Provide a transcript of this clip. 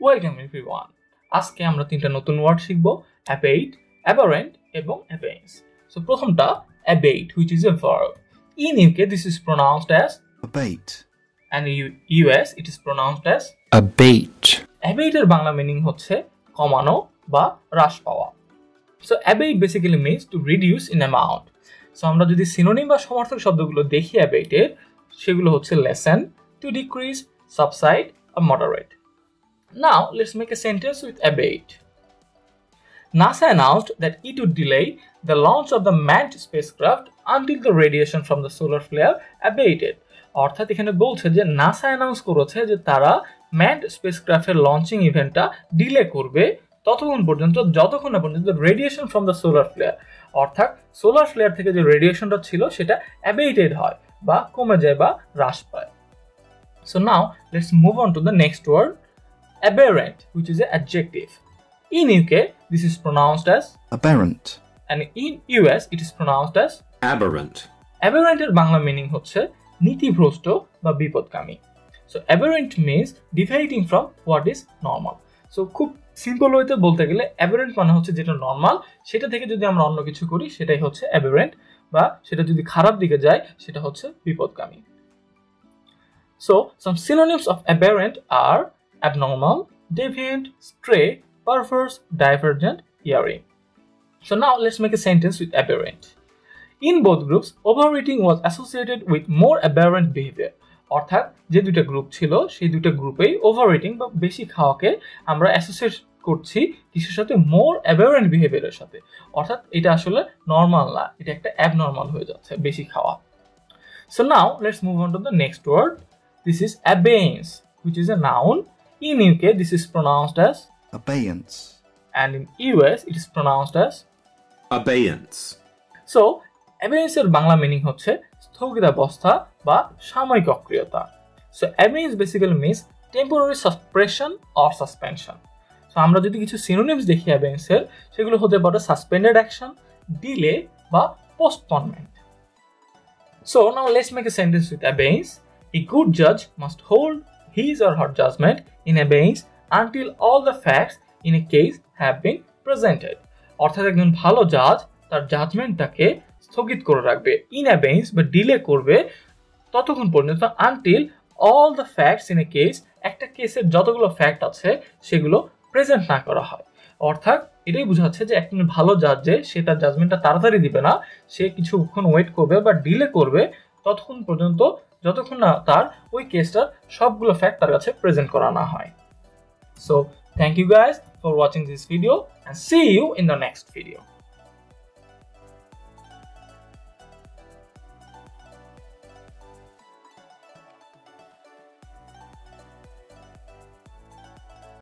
Welcome everyone. আজকে আমরা তিনটা নতুন ওয়ার্ড শিখব, abate, aberrant এবং abeyance. So প্রথমটা abate, which is a verb. In UK this is pronounced as abate, and in US it is pronounced as abate. Abate এর Bangla meaning হচ্ছে কমানো বা হ্রাস পাওয়া. So abate basically means to reduce in amount. So আমরা যদি synonym বা সমার্থক শব্দগুলো দেখি abate এর, সেগুলো হচ্ছে lessen, to decrease, subside or moderate. Now let's make a sentence with abate. NASA announced that it would delay the launch of the manned spacecraft until the radiation from the solar flare abated. অর্থাৎ এখানে বলছে যে NASA announce করেছে যে তারা ম্যান্ড স্পেসক্রাফটের launching ইভেন্টটা delay করবে ততক্ষণ পর্যন্ত যতক্ষণ না পর্যন্ত radiation from the solar flair, অর্থাৎ সোলার ফ্লেয়ার থেকে যে রেডিয়েশনটা ছিল সেটা অ্যাবেটেড হয় বা কমে যায় বা হ্রাস পায়. So now let's move on to the next word, aberrant, which is an adjective. In UK this is pronounced as aberrant, and in US it is pronounced as aberrant. Aberrant এর বাংলা মিনিং হচ্ছে নীতিভ্রষ্ট বা বিপদগামী. So aberrant means deviating from what is normal. So খুব simple ওয়েতে বলতে গেলে aberrant মানে হচ্ছে যেটা নরমাল সেটা থেকে যদি আমরা অন্য কিছু করি সেটাই হচ্ছে aberrant, বা সেটা যদি খারাপ দিকে যায় সেটা হচ্ছে বিপদগামী. So some synonyms of aberrant are abnormal, deviant, stray, perverse, divergent, erring. So now let's make a sentence with aberrant. In both groups, overeating was associated with more aberrant behavior. অর্থাৎ যে দুটো গ্রুপ ছিল সেই দুটো গ্রুপেই ওভারইটিং বা বেশি খাওয়াকে আমরা associate করছি কিসের সাথে? মোর অ্যাবেরেন্ট বিহেভিয়ারের সাথে. অর্থাৎ এটা আসলে নর্মাল না, এটা একটা অ্যাবনর্মাল হয়ে যাচ্ছে বেশি খাওয়া. So now let's move on to the next word. This is abeyance, which is a noun. In UK this is pronounced as abeyance, and in US it is pronounced as Abeyance. So abeyance এর Bangla meaning হচ্ছে স্থগিতাবস্থা বা সাময়িক অক্রিয়তা. So abeyance basically means temporary suppression or suspension. So আমরা যদি কিছু synonyms দেখি abeyance এর, সেগুলো হতে পারে suspended action, delay বা postponement. So now let's make a sentence with abeyance. A good judge must hold his or her judgment in abeyance until all the facts in a case have been presented. অর্থাৎ একজন ভালো জাজ তার জাজমেন্টটাকে স্থগিত করে রাখবে, in অ্যাবেইন্স বা delay করবে ততক্ষণ পর্যন্ত until all the facts in a case, একটা কেসের যতগুলো ফ্যাক্ট আছে সেগুলো প্রেজেন্ট না করা হয়. অর্থাৎ এটাই বোঝাচ্ছে যে একজন ভালো জাজ যে সে তার জাজমেন্টটা তাড়াতাড়ি দিবে না, সে কিছুক্ষণ ওয়েট করবে বা ডিলে করবে ততক্ষণ পর্যন্ত যতক্ষণ না তার ওই কেসটার সবগুলো ফ্যাক্ট তার কাছে প্রেজেন্ট করা না হয়. So thank you guys for watching this video and see you in the next video.